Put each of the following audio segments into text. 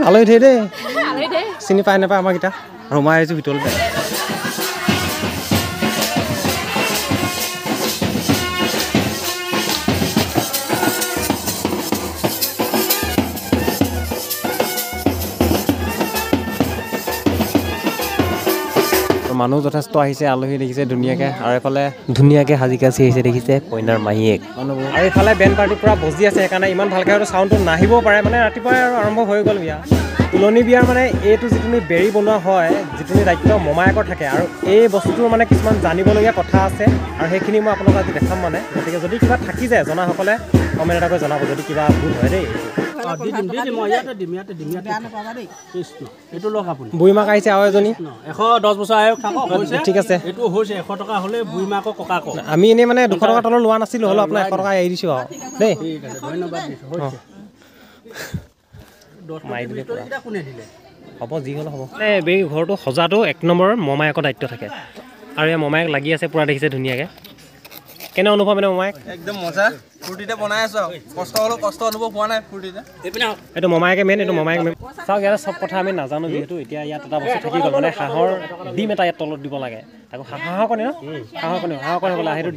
আলহী ধেৰ দেই চিনি পাই নাপায় আমাৰ কেইটা আৰু মই আহিছোঁ ভিতৰতে মানুহ যথেষ্ট আহিছে আলহী দেখিছে ধুনীয়াকৈ আৰু এফালে ধুনীয়াকৈ সাজি কাচি আহিছে দেখিছে কইনাৰ মাহীয়েক মানুহবোৰ আৰু এইফালে বেণ্ড পাৰ্টি পূৰা বজি আছে সেইকাৰণে ইমান ভালকৈ হয়তো চাউণ্ডটো নাহিবও পাৰে মানে ৰাতিপুৱাই আৰু আৰম্ভ হৈ গ'ল বিয়া তুলনি বিয়াৰ মানে এইটো যিটো বেৰি বনোৱা হয় যিটো দায়িত্ব মমায়েকৰ থাকে আৰু এই বস্তুটোৰ মানে কিছুমান জানিবলগীয়া কথা আছে আৰু সেইখিনি মই আপোনালোকক আজি দেখাম মানে গতিকে যদি কিবা থাকি যায় জনাসকলে কমেণ্ট এটা কৰি জনাব যদি কিবা ভুল হয় দেই বুঢ়ীমাক আহিছে আৰু এজনী 110 বছৰ আয়স ঠিক আছে এইটো হৈছে 100 টকা হ'লে বুঢ়ীমাকৰ ককাক আমি এনেই মানে 200 টকা তলত লোৱা নাছিলোঁ হ'লেও আপোনাৰ 100 টকা এৰি দিছোঁ আৰু দেই ঠিক আছে ধন্যবাদ দিছোঁ হ'ব যি হ'লেও হ'ব এই ঘৰটো সজাটো 1 নম্বৰ মমায়েকৰ দায়িত্ব থাকে আৰু এই মমায়েক লাগি আছে পূৰা দেখিছে ধুনীয়াকৈ কেনে অনুভৱ মানে মমায়েক একদম মজা ফুৰ্তিতে বনাই আছো কষ্ট হ'লেও কষ্ট অনুভৱ হোৱা নাই ফুৰ্তিতে এইটো মমায়েকে মেইন এইটো মমায়েক মেইন চাওক ইয়াত চব কথা আমি নাজানো যিহেতু এতিয়া ইয়াত এটা বস্তু থাকি গ'ল মানে হাঁহৰ ডিম এটা ইয়াত তলত দিব লাগে আকৌ হাঁহৰ কণী ন হাঁহৰ কণী হ'লে সেইটো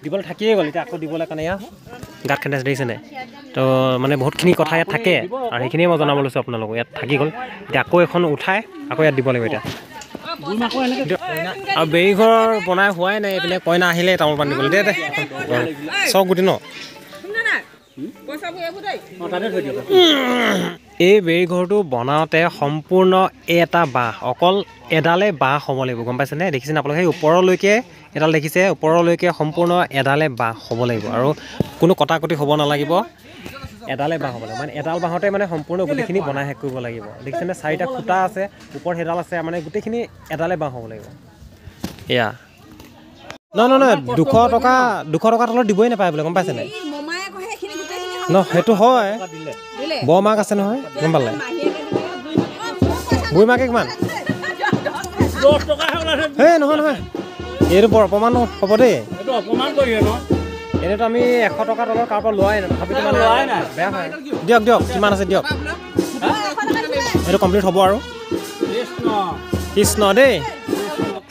দিবলৈ থাকিয়ে গ'ল এতিয়া আকৌ দিবলৈ কাৰণে ইয়াত গাঁত খান্দি দেখিছে নাই তো মানে বহুতখিনি কথা ইয়াত থাকে আৰু সেইখিনিয়ে মই জনাব লৈছোঁ আপোনালোকক ইয়াত থাকি গ'ল এতিয়া আকৌ এখন উঠাই আকৌ ইয়াত দিব লাগিব এতিয়া আৰু বেৰি ঘৰ বনাই হোৱাই নাই এইপিনে কইনা আহিলে তামোল পাণ দিবলৈ দে চব গুটি ন এই বেৰি ঘৰটো বনাওঁতে সম্পূৰ্ণ এটা বাঁহ অকল এডালে বাঁহ হ'ব লাগিব গম পাইছেনে দেখিছেনে আপোনালোকে সেই ওপৰলৈকে এডাল দেখিছে ওপৰলৈকে সম্পূৰ্ণ এডালে বাঁহ হ'ব লাগিব আৰু কোনো কটাকটি হ'ব নালাগিব এডালে বাঁহ হ'ব লাগিব মানে এডাল বাঁহতে মানে সম্পূৰ্ণ গোটেইখিনি বনাই শেষ কৰিব লাগিব দেখিছেনে 4টা খুঁটা আছে ওপৰত সেইডাল আছে মানে গোটেইখিনি এডালে বাঁহ হ'ব লাগিব এয়া নহয় 200 টকা তলত দিবই নাপায় বোলে গম পাইছেনে ন সেইটো হয় বৰমাক আছে নহয় গম পালে বুঢ়ীমাকে কিমান 10 টকা হে নহয় এইটো বৰ অপমান হ'ব দেই এইটো অপমান কৰি ন এনেতো আমি 100 টকা তলৰ কাৰোবাৰ পৰা লোৱাই নাই ভাবিতো মানে লোৱাই নাই বেয়া হয় দিয়ক কিমান আছে দিয়ক এইটো কমপ্লিট হ'ব আৰু কৃষ্ণ দেই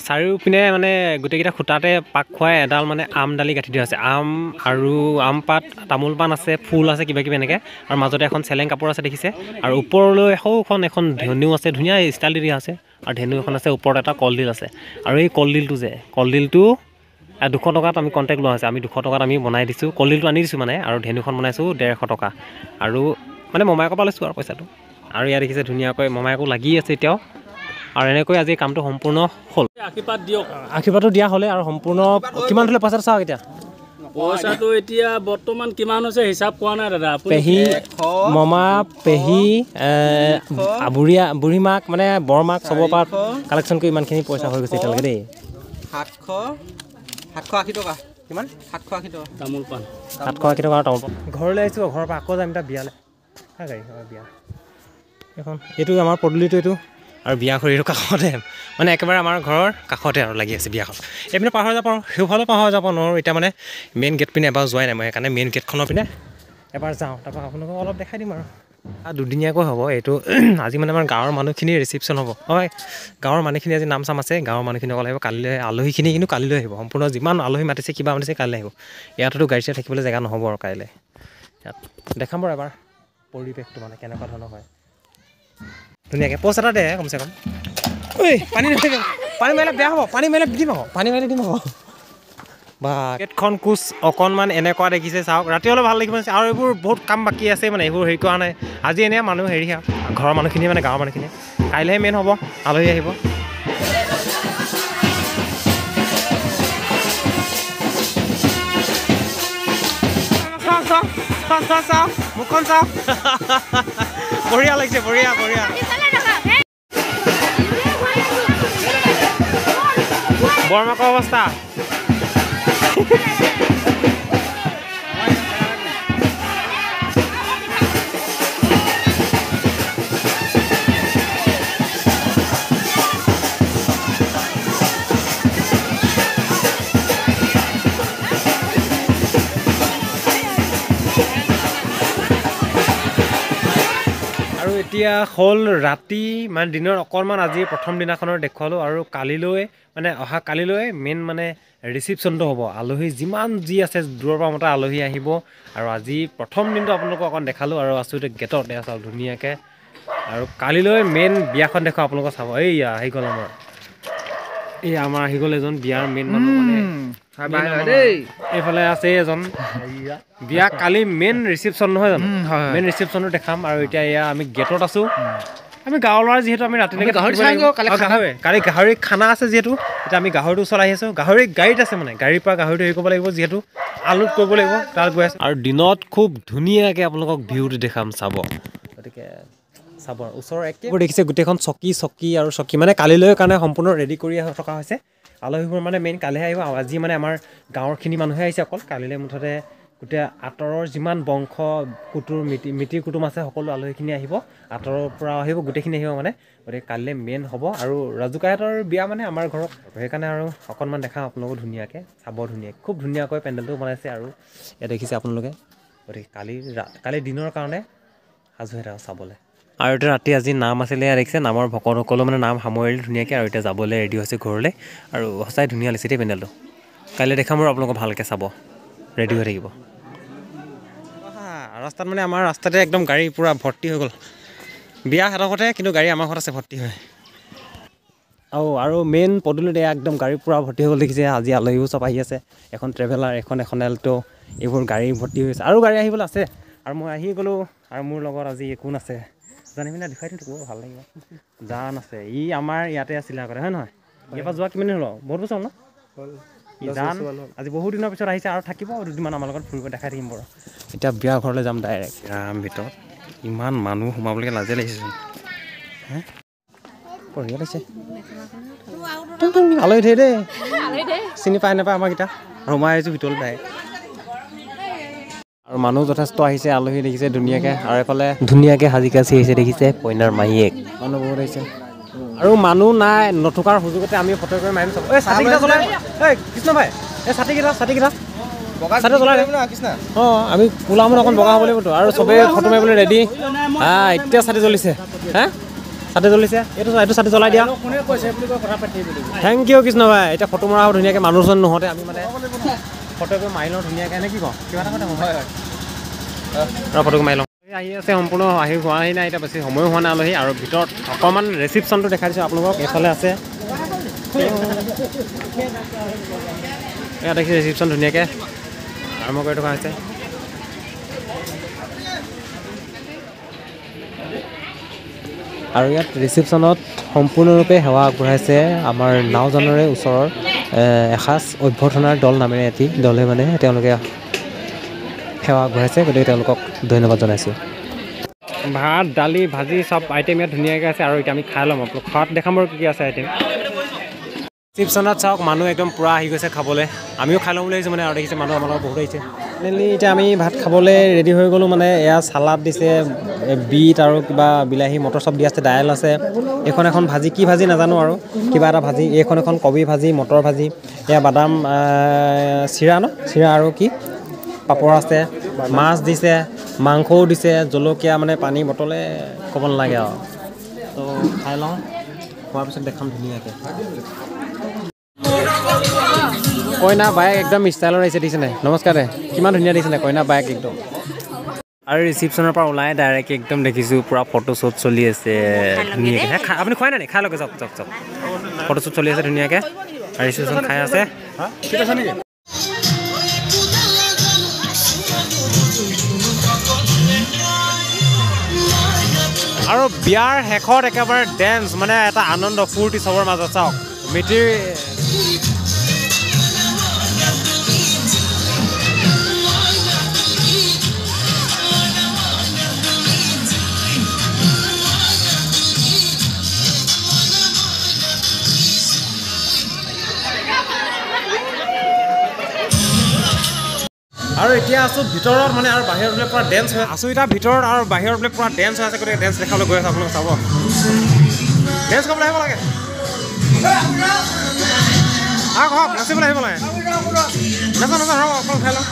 চাৰিওপিনে মানে গোটেইকেইটা খুঁটাতে পাক খুৱাই এডাল মানে আমডালি গাঁঠি দিয়া আছে আম আৰু আম পাত তামোল পাণ আছে ফুল আছে কিবা কিবি এনেকৈ আৰু মাজতে এখন চেলেং কাপোৰ আছে দেখিছে আৰু ওপৰলৈ সৌখন এখন ধেনু আছে ধুনীয়া ষ্টাইল দি দিয়া আছে আৰু ধেনু এখন আছে ওপৰত এটা কলডিল আছে আৰু এই কলডিলটো 200 টকাত আমি কণ্টেক্ট লোৱা হৈছে আমি 200 টকাত আমি বনাই দিছোঁ কলডিলটো আনি দিছোঁ মানে আৰু ধেনুখন বনাইছোঁ 150 টকা আৰু মানে মমায়েকৰ পৰা লৈছোঁ আৰু পইচাটো আৰু ইয়াত দেখিছে ধুনীয়াকৈ মমায়েকো লাগি আছে এতিয়াও আৰু এনেকৈ আজি কামটো সম্পূৰ্ণ হ'ল আশীৰ্বাদটো দিয়া হ'লে আৰু সম্পূৰ্ণ কিমান হ'লে পইচাটো চাওক এতিয়া পইচাটো এতিয়া বৰ্তমান কিমান হৈছে হিচাপ পোৱা নাই দাদা পেহী মমা পেহী বুঢ়ীমাক মানে বৰমাক চবৰ পৰা কালেকশ্যন কৰি ইমানখিনি পইচা হৈ গৈছে এতিয়ালৈকে দেই 780 টকা কিমান 780 টকা তামোল পাণ 780 টকা তামোল পাণ ঘৰলৈ আহিছোঁ ঘৰৰ পৰা আকৌ যাম এতিয়া বিয়ালৈ গাড়ী বিয়া এখন এইটো আমাৰ পদূলিটো এইটো আৰু বিয়াখৰিটো কাষতে মানে একেবাৰে আমাৰ ঘৰৰ কাষতে আৰু লাগি আছে বিয়াখন এইপিনে পাৰ হৈ যাব পাৰোঁ সেইফালেও পাৰ হৈ যাব নোৱাৰোঁ এতিয়া মানে মেইন গেট পিনে এবাৰ যোৱাই নাই মই সেইকাৰণে মেইন গেটখনৰ পিনে এবাৰ যাওঁ তাৰপৰা আপোনালোকক অলপ দেখাই দিম আৰু দুদিনীয়াকৈ হ'ব এইটো আজি মানে আমাৰ গাঁৱৰ মানুহখিনিৰ ৰিচিপশ্যন হ'ব হয় গাঁৱৰ মানুহখিনি আজি নাম চাম আছে গাঁৱৰ মানুহখিনি অকল আহিব কালিলৈ আলহীখিনি কিন্তু কালিলৈ আহিব সম্পূৰ্ণ যিমান আলহী মাতিছে কিবা মাতিছে কাইলৈ আহিব ইয়াততো গাড়ী চাড়ী থাকিবলৈ জেগা নহ'ব আৰু কাইলৈ ইয়াত দেখাম বাৰু এবাৰ পৰিৱেশটো মানে কেনেকুৱা ধৰণৰ হয় ধুনীয়াকৈ প'ষ্ট এটা দে কমচে কম ঐ পানী মাৰিলে বেয়া হ'ব পানী মাৰিলে দিম আকৌ বা গেটখন কোচ অকণমান এনেকুৱা দেখিছে চাওক ৰাতি হ'লে ভাল লাগিব আৰু এইবোৰ বহুত কাম বাকী আছে মানে এইবোৰ হেৰি কৰা নাই আজি এনেই মানুহ হেৰি ঘৰৰ মানুহখিনিয়ে মানে গাঁৱৰ মানুহখিনিয়ে কাইলৈহে মেইন হ'ব আলহী আহিব মুখখন চাওক বঢ়িয়া লাগিছে বঢ়িয়া বৰমাকৰ অৱস্থা আৰু এতিয়া হ'ল ৰাতি মানে দিনৰ অকণমান আজি প্ৰথম দিনাখনৰ দেখুৱালোঁ আৰু কালিলৈ মানে অহা কালিলৈ মেইন মানে ৰিচিপশ্যনটো হ'ব আলহী যিমান যি আছে দূৰৰ পৰা মতে আলহী আহিব আৰু আজি প্ৰথম দিনটো আপোনালোকক অকণ দেখালোঁ আৰু আছোঁ এতিয়া গেটত এয়া চাওক ধুনীয়াকৈ আৰু কালিলৈ মেইন বিয়াখন দেখুৱাওঁ আপোনালোকক চাব এইয়া আহি গ'ল আমাৰ আহি গ'ল এজন বিয়াৰ মেইন মানুহ মানে এইফালে আছে এজন বিয়া কালি মেইন ৰিচিপশ্যন নহয় জানো মেইন ৰিচিপশ্যনটো দেখাম আৰু এতিয়া এয়া আমি গেটত আছোঁ আমি গাঁৱৰ ল'ৰা যিহেতু আমি ৰাতিলৈকে কালি গাহৰি খানা আছে যিহেতু এতিয়া আমি গাহৰিটো ওচৰত আহি আছোঁ গাহৰি গাড়ীত আছে মানে গাড়ীৰ পৰা গাহৰিটো হেৰি কৰিব লাগিব যিহেতু আনলোড কৰিব লাগিব তাত গৈ আছোঁ আৰু দিনত খুব ধুনীয়াকৈ আপোনালোকক ভিউটো দেখাম চাব গতিকে চাব ওচৰৰ একেবোৰ দেখিছে গোটেইখন চকী আৰু চকী মানে কালিলৈ কাৰণে সম্পূৰ্ণ ৰেডি কৰি থকা হৈছে আলহীবোৰ মানে মেইন কালিহে আহিব আজি মানে আমাৰ গাঁৱৰখিনি মানুহে আহিছে অকল কালিলৈ মুঠতে গোটেই আঁতৰৰ যিমান বংশ কুটুৰ মিতিৰ কুটুম আছে সকলো আলহীখিনি আহিব আঁতৰৰ পৰা আহিব গোটেইখিনি আহিব মানে গতিকে কালিলৈ মেইন হ'ব আৰু ৰাজুকাহঁতৰ বিয়া মানে আমাৰ ঘৰত সেইকাৰণে আৰু অকণমান দেখাওঁ আপোনালোকক ধুনীয়াকৈ চাব ধুনীয়াকৈ খুব ধুনীয়াকৈ পেণ্ডেলটো বনাইছে আৰু ইয়াত দেখিছে আপোনালোকে গতিকে কালি দিনৰ কাৰণে সাজু হৈ থাকক চাবলৈ আৰু এতিয়া ৰাতি আজি নাম আছিলে দেখিছে নামৰ ভকতসকলো মানে নাম সামৰিলে ধুনীয়াকৈ আৰু এতিয়া যাবলৈ ৰেডি হৈছে ঘৰলৈ আৰু সঁচাই ধুনীয়া লাগিছে দেই পেণ্ডেলটো কাইলৈ দেখাম আৰু আপোনালোকক ভালকৈ চাব ৰেডি হৈ থাকিব ৰাস্তাত মানে আমাৰ ৰাস্তাতে একদম গাড়ী পূৰা ভৰ্তি হৈ গ'ল বিয়া সিহঁততে কিন্তু গাড়ী আমাৰ ঘৰত আছে ভৰ্তি হয় আৰু মেইন পদূলিত একদম গাড়ী পূৰা ভৰ্তি হৈ গ'ল দেখিছে আজি আলহীও চব আহি আছে এখন ট্ৰেভেলাৰ এখন এল্টো এইবোৰ গাড়ী ভৰ্তি হৈ আছে আৰু গাড়ী আহিবলৈ আছে আৰু মই আহি গ'লোঁ আৰু মোৰ লগত আজি কোন আছে জানি পিনে দেখুৱাই দিওঁ ভাল লাগিব জান আছে ই আমাৰ ইয়াতে আছিলে আগতে হয় নহয় ইয়াৰ পৰা যোৱা কিমান দিন হ'ল বহুত বছৰ ন জান আজি বহুত দিনৰ পিছত আহিছে আৰু থাকিব দুদিনমান আমাৰ লগত ফুৰিব দেখাই থাকিম বাৰু এতিয়া বিয়া ঘৰলৈ যাম ডাইৰেক্ট ভিতৰত ইমান মানুহ সোমাবলৈকে লাজে লাগিছেচোন হে বঢ়িয়া লাগিছে আলহী ধেৰ দেই চিনি পাই নাপায় আমাৰকেইটা সোমাই আহিছোঁ ভিতৰলৈ ডাইৰেক্ট আৰু মানুহ যথেষ্ট আহিছে আলহী দেখিছে ধুনীয়াকৈ আৰু এফালে ধুনীয়াকৈ সাজি কাচি আহিছে দেখিছে কইনাৰ মাহীয়েক মানুহ বহুত আহিছে আৰু মানুহ নাই নথকাৰ সুযোগতে আমি ফটো কৰি মাৰিম চাব এই ছাতিকেইটা জ্বলাই এই কৃষ্ণ ভাই এই ছাতিকেইটা ছাতি জ্বলাই অঁ আমি ওলাম অকণ বগা হ'ব লাগিবতো আৰু চবেই ফটো মাৰিবলৈ ৰেডি এতিয়া ছাতি জ্বলিছে হে ছাতি জ্বলিছে এইটো ছাতি জ্বলাই দিয়া থেংক ইউ কৃষ্ণ ভাই এতিয়া ফটো মৰা হ'ব ধুনীয়াকৈ মানুহজন নহওঁতে আমি মানে ফটো কৰি মাৰি লওঁ ধুনীয়াকৈ নে কি কওঁ কিবা এটা কথা ফটো মাৰি লওঁ আহি আছে সম্পূৰ্ণ হোৱাহি নাই এতিয়া বেছি সময়ো হোৱা নাই আলহী আৰু ভিতৰত অকণমান ৰিচিপশ্যনটো দেখাই দিছোঁ আপোনালোকক এইফালে আছে এয়া দেখি ৰিচিপশ্যন ধুনীয়াকৈ আৰম্ভ কৰি থকা হৈছে আৰু ইয়াত ৰিচিপশ্যনত সম্পূৰ্ণৰূপে সেৱা আগবঢ়াইছে আমাৰ নাওজানৰে ওচৰৰ এসাঁজ অভ্যৰ্থনাৰ দল নামেৰে এটি দলে মানে তেওঁলোকে সেৱা আগবঢ়াইছে গতিকে তেওঁলোকক ধন্যবাদ জনাইছোঁ ভাত দালি ভাজি চব আইটেম ইয়াত ধুনীয়াকৈ আছে আৰু এতিয়া আমি খাই ল'ম আপোনালোক খোৱাত দেখাম বাৰু কি আছে আইটেম ৰিচিপশ্যনত চাওক মানুহ একদম পূৰা আহি গৈছে খাবলৈ আমিও খাই ল'ম বুলি আহিছোঁ মানে আৰু দেখিছে মানুহ আমাৰ লগত বহুত আহিছে মেইনলি এতিয়া আমি ভাত খাবলৈ ৰেডি হৈ গ'লোঁ মানে এয়া চালাড দিছে বিট আৰু কিবা বিলাহী মটৰ চব দি আছে দাইল আছে এখন ভাজি কি ভাজি নাজানো আৰু কিবা এটা ভাজি এখন কবি ভাজি মটৰ ভাজি এয়া বাদাম চিৰা আৰু কি পাপৰ আছে মাছ দিছে মাংসও দিছে জলকীয়া মানে পানী বটলে ক'ব নালাগে আৰু তো খাই লওঁ খোৱাৰ পিছত দেখাম ধুনীয়াকৈ কইনা বাইক একদম ষ্টাইলত আহিছে দেখিছে নাই নমস্কাৰ দে কিমান ধুনীয়া দেখিছে নাই কইনা বাইক একদম আৰু ৰিচিপশ্যনৰ পৰা ওলাই ডাইৰেক্ট একদম দেখিছোঁ পূৰা ফটো শ্বুট চলি আছে ধুনীয়াকৈ আপুনি খুৱাই নাই খাই লওক যাওক ফটো শ্বুট চলি আছে ধুনীয়াকৈ আৰু ৰিচিপশ্যন খাই আছে আৰু বিয়াৰ শেষত একেবাৰে ডেন্স মানে এটা আনন্দ ফূৰ্তি চবৰ মাজত চাওক মিতিৰ আৰু এতিয়া আছোঁ ভিতৰত মানে আৰু বাহিৰত বোলে পূৰা ডেন্স হৈ আছোঁ এতিয়া ভিতৰত আৰু বাহিৰত বোলে পূৰা ডেন্স হৈ আছে গতিকে ডেন্স দেখাবলৈ গৈ আছে আপোনালোকে চাব ডেন্স কৰিবলৈ আহিব লাগে হওক নাচিবলৈ আহিব লাগে নাচা ৰ'ব অকল খাই লওঁ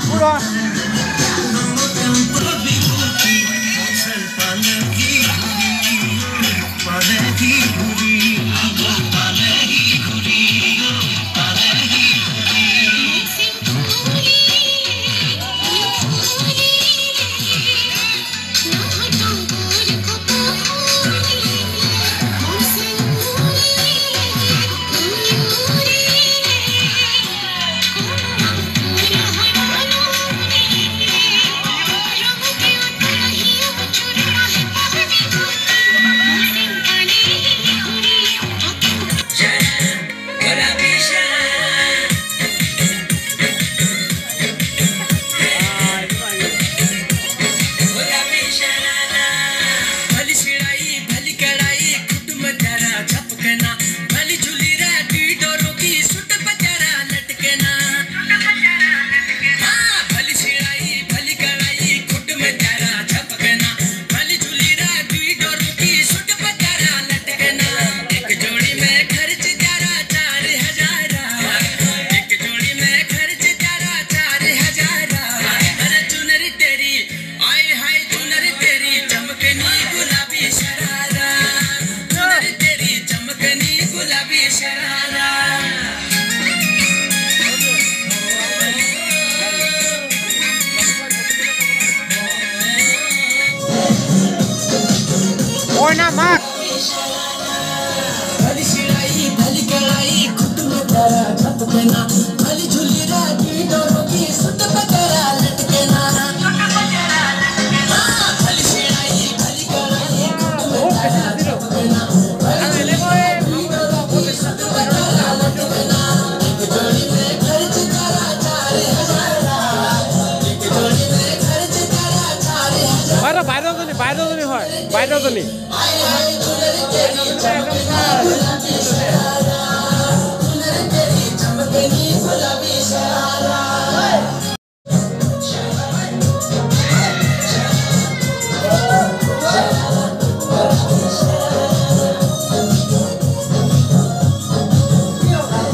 কইনা মাক বাইদেউজনী হয় বাইদেউজনী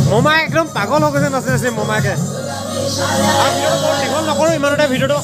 মোমাই একদম পাগল হৈ গৈছে নাচি নাচি মোমাইকে দীঘল নকৰোঁ ইমানতে ভিডিঅ'টো